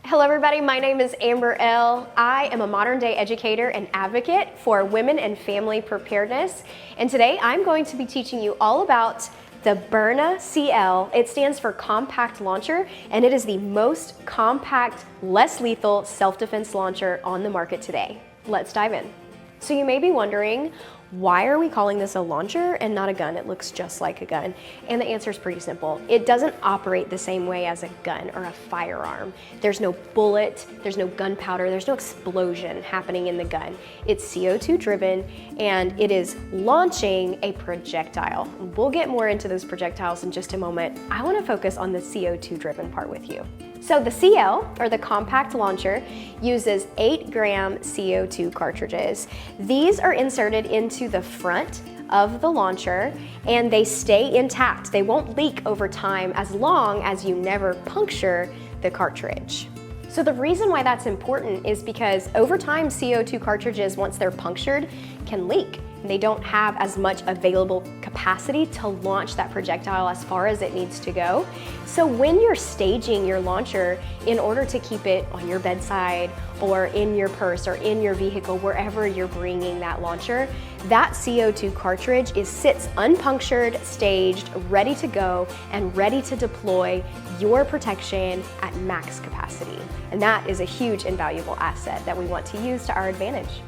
Hello everybody, my name is Elle. I am a modern day educator and advocate for women and family preparedness. And today I'm going to be teaching you all about the Byrna CL. It stands for Compact Launcher, and it is the most compact, less lethal self-defense launcher on the market today. Let's dive in. So you may be wondering, why are we calling this a launcher and not a gun? It looks just like a gun. And the answer is pretty simple. It doesn't operate the same way as a gun or a firearm. There's no bullet, there's no gunpowder, there's no explosion happening in the gun. It's CO2 driven, and it is launching a projectile. We'll get more into those projectiles in just a moment. I want to focus on the CO2 driven part with you. So the CL, or the Compact Launcher, uses 8-gram CO2 cartridges. These are inserted into the front of the launcher, and they stay intact. They won't leak over time as long as you never puncture the cartridge. So the reason why that's important is because over time, CO2 cartridges, once they're punctured, can leak. They don't have as much available capacity to launch that projectile as far as it needs to go. So when you're staging your launcher, in order to keep it on your bedside or in your purse or in your vehicle, wherever you're bringing that launcher, that CO2 cartridge sits unpunctured, staged, ready to go, and ready to deploy your protection at max capacity. And that is a huge and valuable asset that we want to use to our advantage.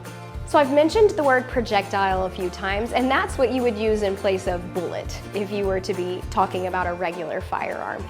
So I've mentioned the word projectile a few times, and that's what you would use in place of bullet if you were to be talking about a regular firearm.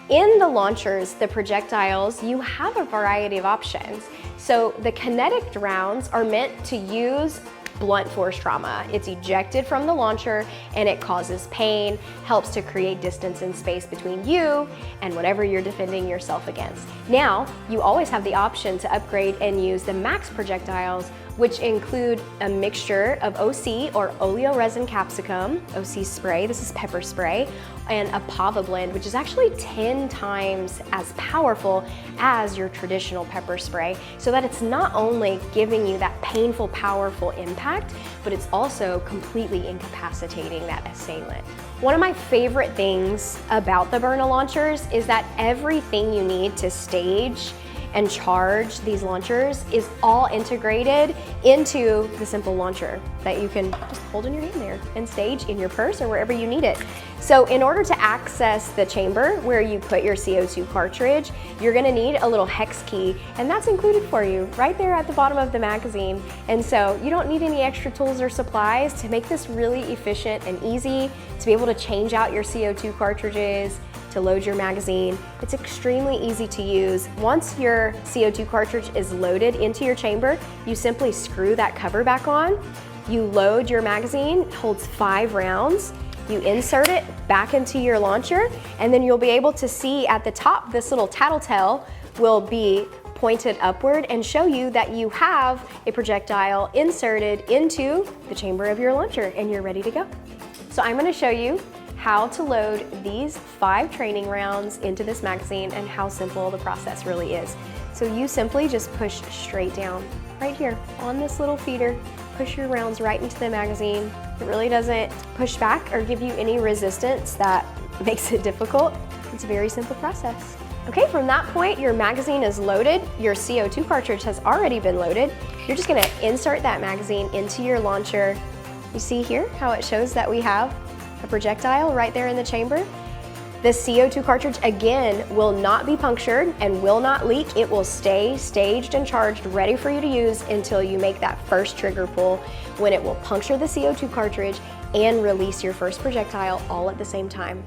In the launchers, the projectiles, you have a variety of options. So the kinetic rounds are meant to use blunt force trauma. It's ejected from the launcher and it causes pain, helps to create distance and space between you and whatever you're defending yourself against. Now, you always have the option to upgrade and use the max projectiles, which include a mixture of OC, or oleoresin capsicum, OC spray, this is pepper spray, and a Pava blend, which is actually 10 times as powerful as your traditional pepper spray, so that it's not only giving you that painful, powerful impact, but it's also completely incapacitating that assailant. One of my favorite things about the Byrna launchers is that everything you need to stage and charge these launchers is all integrated into the simple launcher that you can just hold in your hand there and stage in your purse or wherever you need it. So in order to access the chamber where you put your CO2 cartridge, you're gonna need a little hex key, and that's included for you right there at the bottom of the magazine. And so you don't need any extra tools or supplies to make this really efficient and easy to be able to change out your CO2 cartridges, to load your magazine. It's extremely easy to use. Once your CO2 cartridge is loaded into your chamber, you simply screw that cover back on. You load your magazine, it holds 5 rounds. You insert it back into your launcher, and then you'll be able to see at the top, this little tattletale will be pointed upward and show you that you have a projectile inserted into the chamber of your launcher and you're ready to go. So I'm gonna show you how to load these 5 training rounds into this magazine and how simple the process really is. So you simply just push straight down right here on this little feeder, push your rounds right into the magazine. It really doesn't push back or give you any resistance that makes it difficult. It's a very simple process. Okay, from that point, your magazine is loaded. Your CO2 cartridge has already been loaded. You're just gonna insert that magazine into your launcher. You see here how it shows that we have a projectile right there in the chamber. The CO2 cartridge, again, will not be punctured and will not leak. It will stay staged and charged, ready for you to use until you make that first trigger pull, when it will puncture the CO2 cartridge and release your first projectile all at the same time.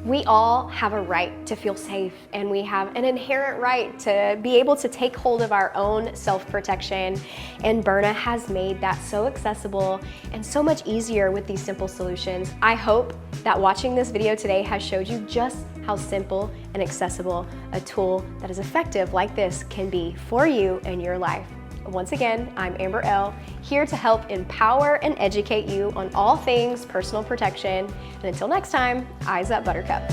We all have a right to feel safe, and we have an inherent right to be able to take hold of our own self-protection, and Byrna has made that so accessible and so much easier with these simple solutions. I hope that watching this video today has showed you just how simple and accessible a tool that is effective like this can be for you in your life. Once again, I'm Elle, here to help empower and educate you on all things personal protection. And until next time, eyes up, Buttercup.